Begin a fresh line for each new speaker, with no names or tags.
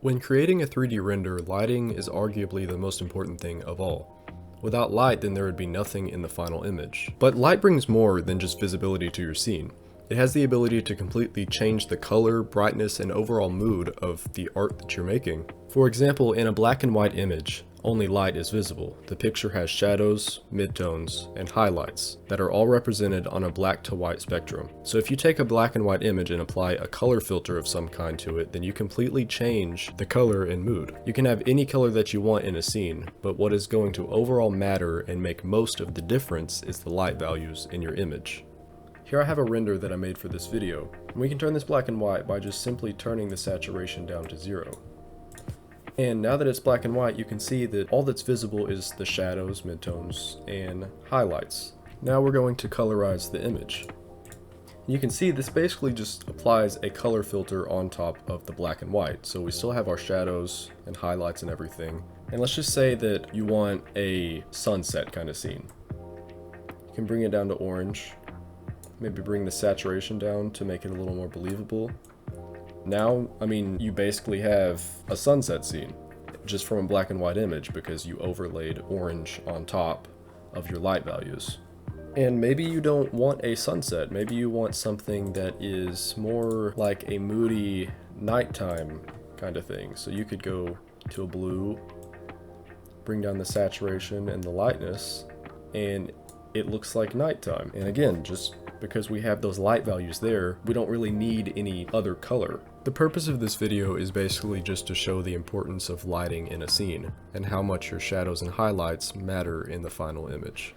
When creating a 3D render, lighting is arguably the most important thing of all. Without light, then there would be nothing in the final image. But light brings more than just visibility to your scene. It has the ability to completely change the color, brightness, and overall mood of the art that you're making. For example, in a black and white image, only light is visible. The picture has shadows, midtones, and highlights that are all represented on a black to white spectrum. So if you take a black and white image and apply a color filter of some kind to it, then you completely change the color and mood. You can have any color that you want in a scene, but what is going to overall matter and make most of the difference is the light values in your image. Here I have a render that I made for this video. We can turn this black and white by just simply turning the saturation down to 0. And now that it's black and white, you can see that all that's visible is the shadows, midtones, and highlights. Now we're going to colorize the image. You can see this basically just applies a color filter on top of the black and white. So we still have our shadows and highlights and everything. And let's just say that you want a sunset kind of scene. You can bring it down to orange. Maybe bring the saturation down to make it a little more believable. Now, you basically have a sunset scene, just from a black and white image because you overlaid orange on top of your light values. And maybe you don't want a sunset, maybe you want something that is more like a moody nighttime kind of thing. So you could go to a blue, bring down the saturation and the lightness, and it looks like nighttime. And again, just because we have those light values there, we don't really need any other color. The purpose of this video is basically just to show the importance of lighting in a scene, and how much your shadows and highlights matter in the final image.